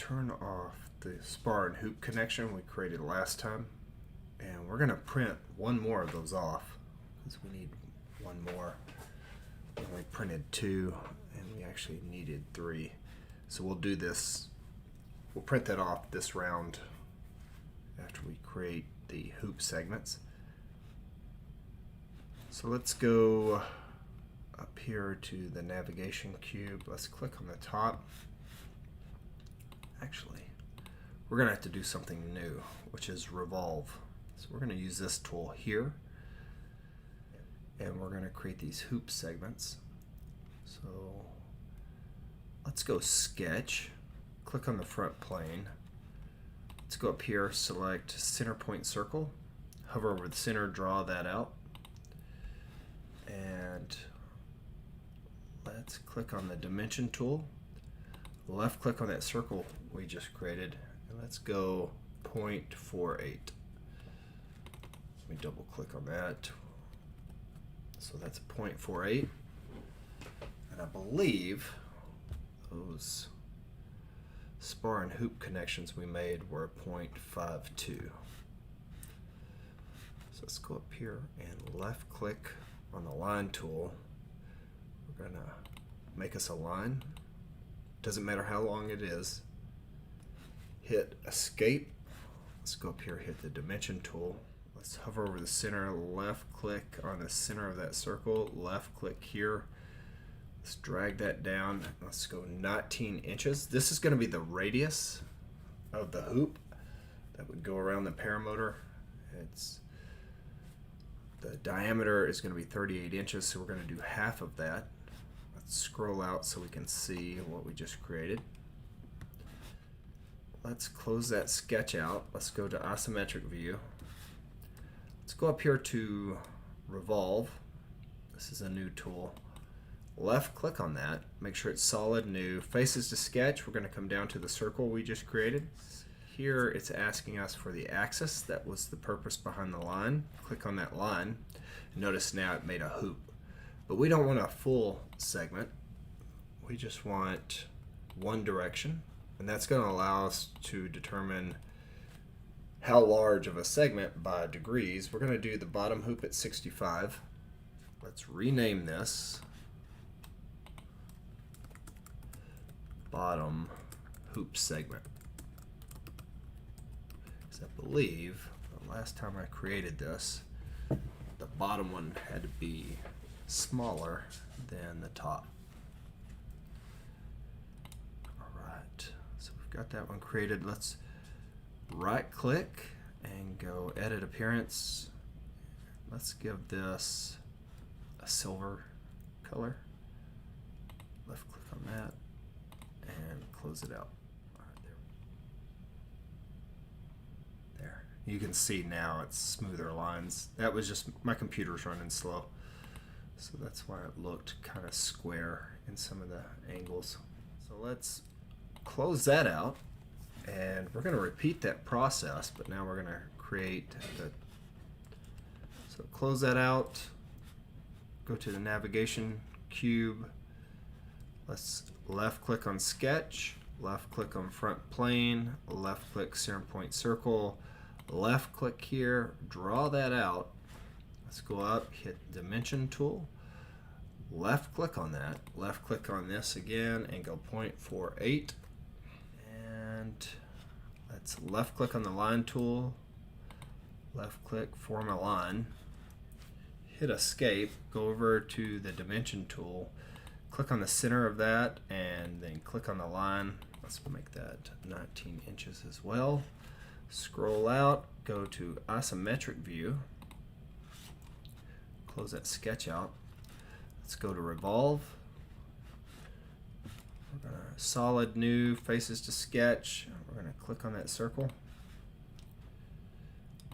turn off the spar and hoop connection we created last time, and we're going to print one more of those off because we need one more. We only printed 2 and we actually needed 3, so we'll do this. We'll print that off this round after we create the hoop segments. So let's go up here to the navigation cube. Let's click on the top. Actually, we're going to have to do something new, which is revolve. So we're going to use this tool here, and we're going to create these hoop segments. So let's go sketch, click on the front plane. Let's go up here, select center point circle, hover over the center, draw that out, and let's click on the dimension tool, left click on that circle we just created, and let's go 0.48. Let me double click on that. So that's 0.48, and I believe those spar and hoop connections we made were 0.52. So let's go up here and left click on the line tool. We're gonna make us a line. Doesn't matter how long it is. Hit escape. Let's go up here, hit the dimension tool. Let's hover over the center, left click on the center of that circle, left click here. Let's drag that down. Let's go 19 inches. This is going to be the radius of the hoop that would go around the paramotor. The diameter is going to be 38 inches, so we're going to do half of that. Let's scroll out so we can see what we just created. Let's close that sketch out. Let's go to isometric view. Let's go up here to revolve. This is a new tool. Left click on that, make sure it's solid, new, faces to sketch. We're going to come down to the circle we just created. Here it's asking us for the axis. That was the purpose behind the line. Click on that line. Notice now it made a hoop. But we don't want a full segment. We just want one direction, and that's going to allow us to determine how large of a segment by degrees. We're going to do the bottom hoop at 65. Let's rename this bottom hoop segment. Because I believe the last time I created this, the bottom one had to be smaller than the top. Alright, so we've got that one created. Let's right click and go edit appearance. Let's give this a silver color. Left click on that and close it out. All right, there. You can see now it's smoother lines. That was just my computer's running slow, so that's why it looked kind of square in some of the angles. So let's close that out, and we're going to repeat that process, but now we're going to create the. So close that out, go to the navigation cube. Let's left click on sketch, left click on front plane, left click center point circle, left click here, draw that out. Let's go up, hit dimension tool, left click on that, left click on this again and go 0.48, and let's left click on the line tool, left click, form a line, hit escape, go over to the dimension tool, click on the center of that, and then click on the line. Let's make that 19 inches as well. Scroll out, go to isometric view, close that sketch out. Let's go to revolve. We're going to solid, new, faces to sketch. We're going to click on that circle.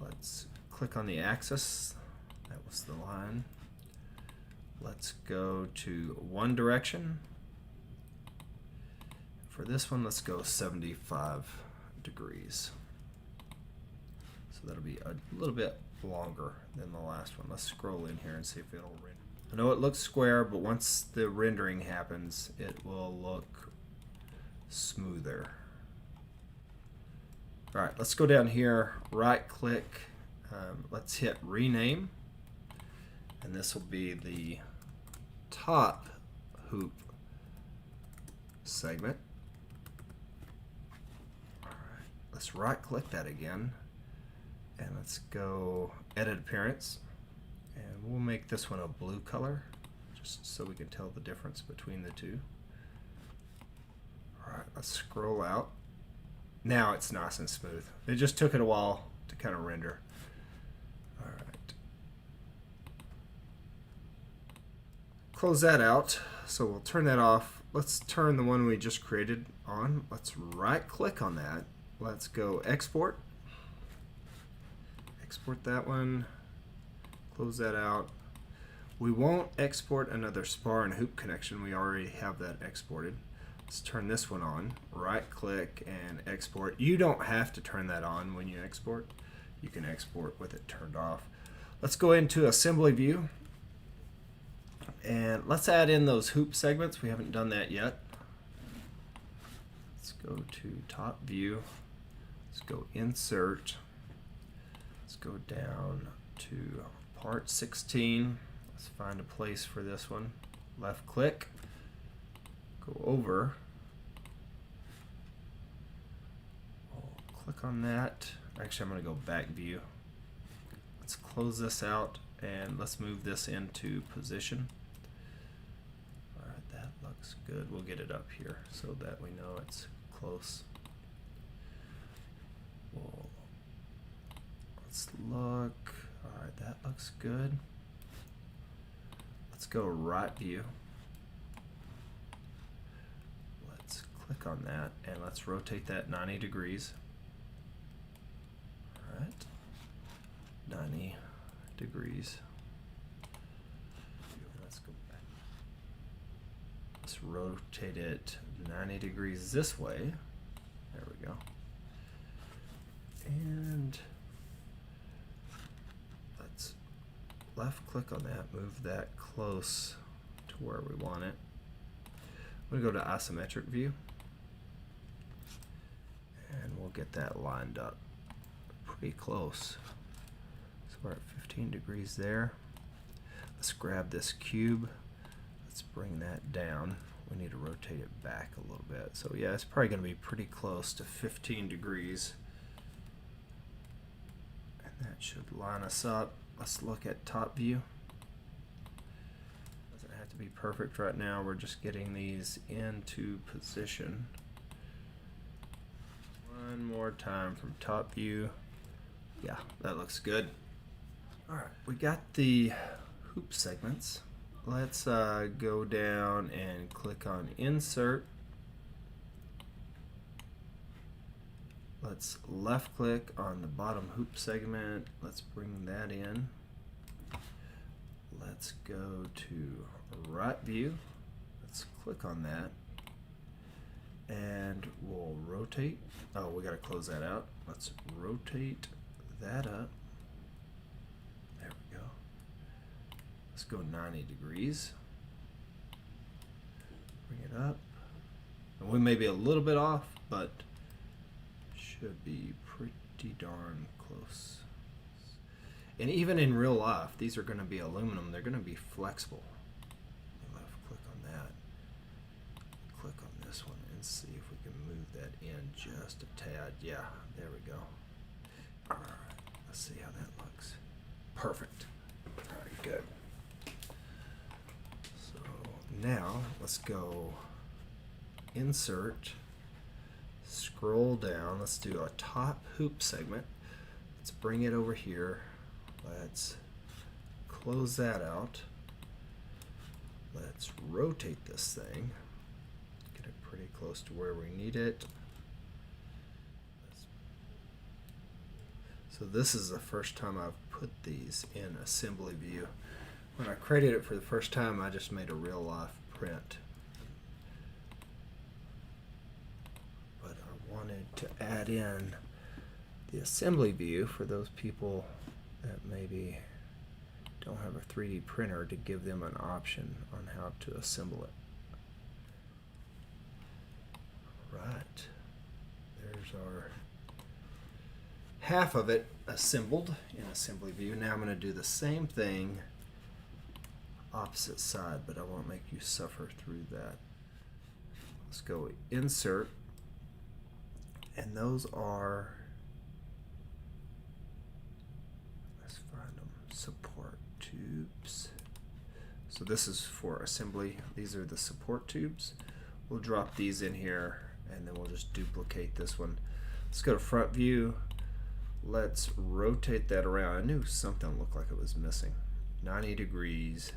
Let's click on the axis. That was the line. Let's go to one direction. For this one, let's go 75 degrees. So that'll be a little bit longer than the last one. Let's scroll in here and see if it'll render. I know it looks square, but once the rendering happens, it will look smoother. All right, let's go down here, right click, let's hit rename, and this will be the top hoop segment. All right, let's right click that again, and let's go edit appearance, and we'll make this one a blue color just so we can tell the difference between the two. All right, let's scroll out. Now it's nice and smooth. It just took it a while to kind of render. All right. Close that out. So we'll turn that off. Let's turn the one we just created on. Let's right click on that. Let's go export. Export that one. Close that out. We won't export another spar and hoop connection. We already have that exported. Let's turn this one on, right click and export. You don't have to turn that on when you export. You can export with it turned off. Let's go into assembly view and let's add in those hoop segments. We haven't done that yet. Let's go to top view. Let's go insert. Let's go down to part 16. Let's find a place for this one. Left click. Go over, we'll click on that. Actually, I'm going to go back view. Let's close this out and let's move this into position. All right, that looks good. We'll get it up here so that we know it's close. Let's look. All right, that looks good. Let's go right view. Click on that and let's rotate that 90 degrees. All right, 90 degrees. Let's go back. Let's rotate it 90 degrees this way. There we go. And let's left click on that, move that close to where we want it. I'm going to go to isometric view. And we'll get that lined up pretty close. So we're at 15 degrees there. Let's grab this cube. Let's bring that down. We need to rotate it back a little bit. So yeah, it's probably going to be pretty close to 15 degrees. And that should line us up. Let's look at top view. Doesn't have to be perfect right now. We're just getting these into position. One more time from top view. Yeah, that looks good. All right, we got the hoop segments. Let's go down and click on insert. Let's left click on the bottom hoop segment. Let's bring that in. Let's go to right view. Let's click on that. And we'll rotate. Oh, we got to close that out. Let's rotate that up. There we go. Let's go 90 degrees. Bring it up. And we may be a little bit off, but should be pretty darn close. And even in real life, these are going to be aluminum. They're going to be flexible. Left click on that. Click on this one and see if we can move that in just a tad. Yeah, there we go. All right, let's see how that looks. Perfect. All right, good. So now let's go insert, scroll down. Let's do a top hoop segment. Let's bring it over here. Let's close that out. Let's rotate this thing. Get it pretty close to where we need it. So this is the first time I've put these in assembly view. When I created it for the first time, I just made a real life print. But I wanted to add in the assembly view for those people that maybe don't have a 3D printer, to give them an option on how to assemble it. Right, there's our half of it assembled in assembly view. Now I'm going to do the same thing opposite side, but I won't make you suffer through that. Let's go insert, and those are, let's find them, support tubes. So this is for assembly. These are the support tubes. We'll drop these in here, and then we'll just duplicate this one. Let's go to front view. Let's rotate that around. I knew something looked like it was missing. 90 degrees.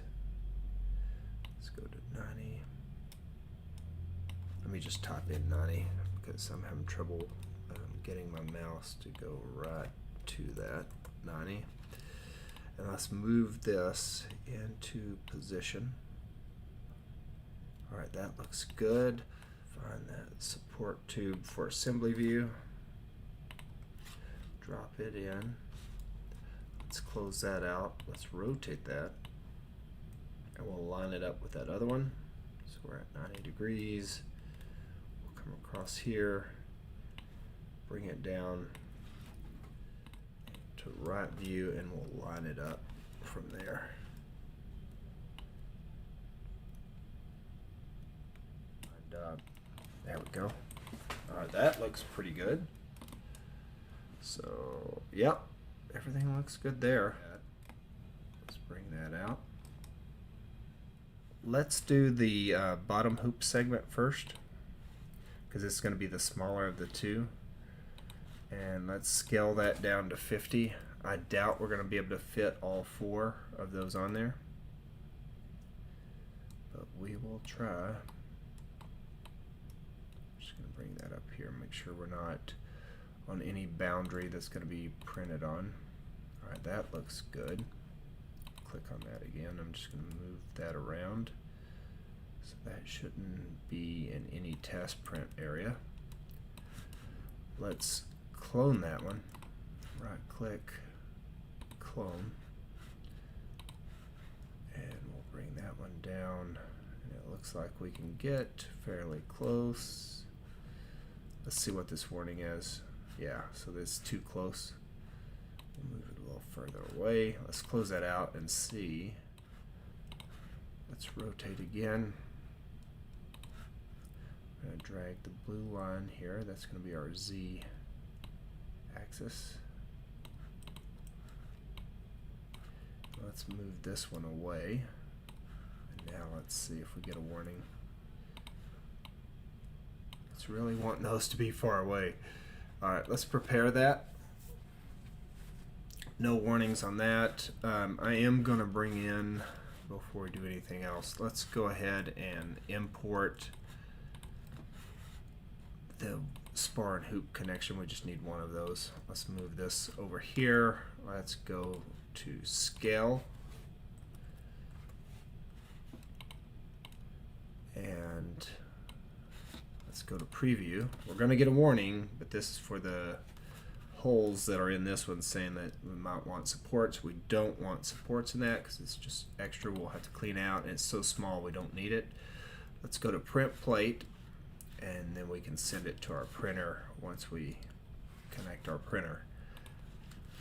Let's go to 90. Let me just type in 90 because I'm having trouble getting my mouse to go right to that. 90. And let's move this into position. All right, that looks good. Find that support tube for assembly view. Drop it in. Let's close that out. Let's rotate that. And we'll line it up with that other one. So we're at 90 degrees. We'll come across here, bring it down to right view, and we'll line it up from there. And, there we go. All right, that looks pretty good. So, yep, everything looks good there. Let's bring that out. Let's do the bottom hoop segment first, because it's going to be the smaller of the two. And let's scale that down to 50. I doubt we're going to be able to fit all 4 of those on there, but we will try. Just going to bring that up here, make sure we're not on any boundary that's going to be printed on. All right, that looks good. Click on that again. I'm just going to move that around. So that shouldn't be in any test print area. Let's clone that one. Right click, clone. And we'll bring that one down. And it looks like we can get fairly close. Let's see what this warning is. Yeah, so that's too close. We'll move it a little further away. Let's close that out and see. Let's rotate again. I'm going to drag the blue line here. That's going to be our Z axis. Let's move this one away. And now let's see if we get a warning. It's really wanting those to be far away. Alright, let's prepare that. No warnings on that. I am going to bring in, before we do anything else, let's go ahead and import the spar and hoop connection. We just need one of those. Let's move this over here. Let's go to scale. And let's go to preview. We're going to get a warning, but this is for the holes that are in this one saying that we might want supports. We don't want supports in that because it's just extra we'll have to clean out, and it's so small we don't need it. Let's go to print plate, and then we can send it to our printer once we connect our printer.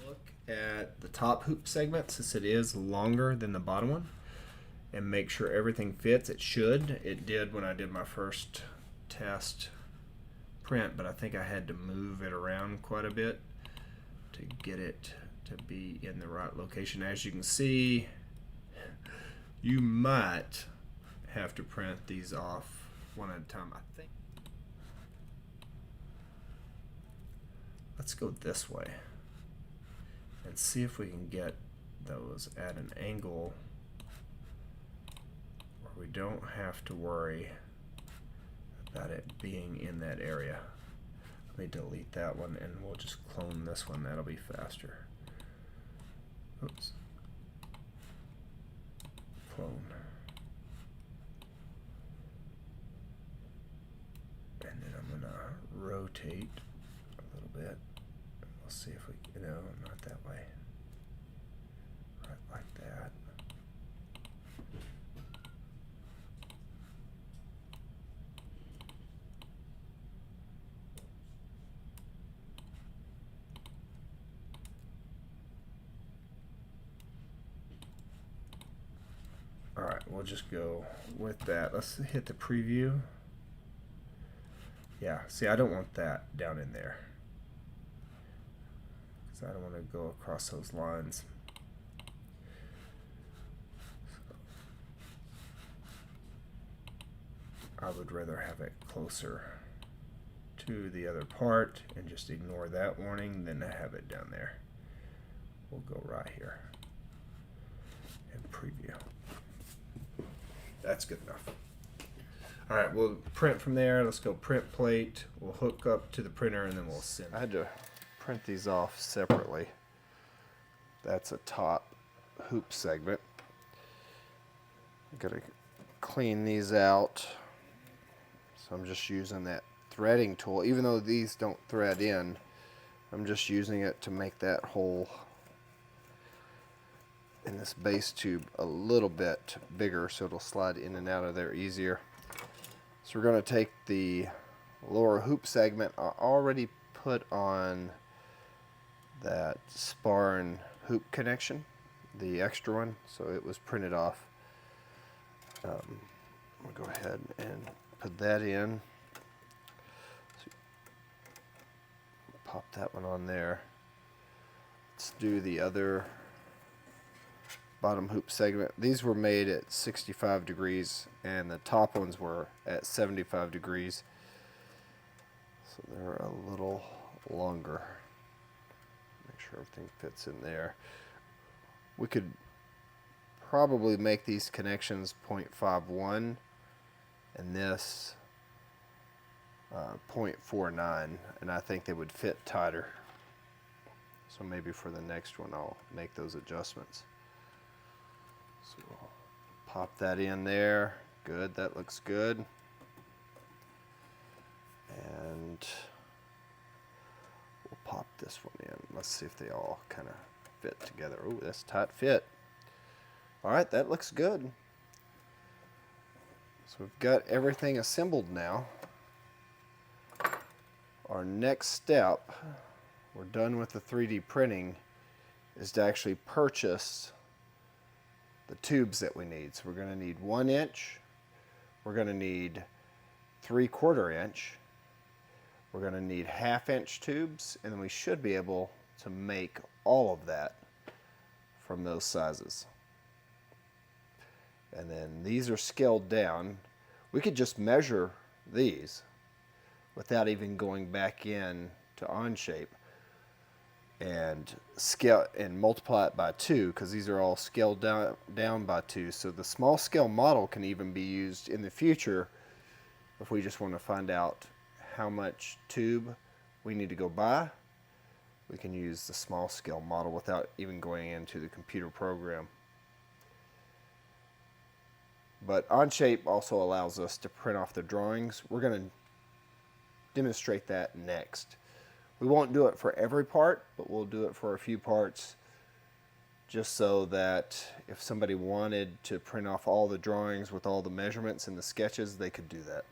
Look at the top hoop segment since it is longer than the bottom one, and make sure everything fits. It should. It did when I did my first test print, but I think I had to move it around quite a bit to get it to be in the right location. As you can see, you might have to print these off one at a time, I think. Let's go this way and see if we can get those at an angle where we don't have to worry about it being in that area. Let me delete that one and we'll just clone this one. That'll be faster. Oops. Clone. And then I'm gonna rotate a little bit. We'll see if we, no, not that way. Right like that. we'll just go with that. Let's hit the preview. Yeah, see, I don't want that down in there, because I don't want to go across those lines. I would rather have it closer to the other part and just ignore that warning than to have it down there. We'll go right here and preview. That's good enough. All right, we'll print from there. Let's go print plate. We'll hook up to the printer and then we'll send. I had to print these off separately. That's a top hoop segment. I'm gonna clean these out. So I'm just using that threading tool. Even though these don't thread in, I'm just using it to make that hole in this base tube a little bit bigger so it'll slide in and out of there easier. So we're going to take the lower hoop segment I already put on that spar and hoop connection, the extra one, so it was printed off. I'm going to go ahead and put that in. So pop that one on there. Let's do the other bottom hoop segment. These were made at 65 degrees and the top ones were at 75 degrees. So they're a little longer. Make sure everything fits in there. We could probably make these connections 0.51 and this 0.49, and I think they would fit tighter. So maybe for the next one I'll make those adjustments. So we'll pop that in there. Good, that looks good. And we'll pop this one in. Let's see if they all kind of fit together. Oh, that's a tight fit. All right, that looks good. So we've got everything assembled now. Our next step, we're done with the 3D printing, is to actually purchase the tubes that we need. So we're going to need 1 inch, we're going to need 3/4 inch, we're going to need 1/2 inch tubes, and then we should be able to make all of that from those sizes. And then these are scaled down. We could just measure these without even going back in to Onshape and scale and multiply it by 2, because these are all scaled down by 2. So the small scale model can even be used in the future if we just want to find out how much tube we need to go buy. We can use the small scale model without even going into the computer program. But Onshape also allows us to print off the drawings. We're going to demonstrate that next. We won't do it for every part, but we'll do it for a few parts, just so that if somebody wanted to print off all the drawings with all the measurements and the sketches, they could do that.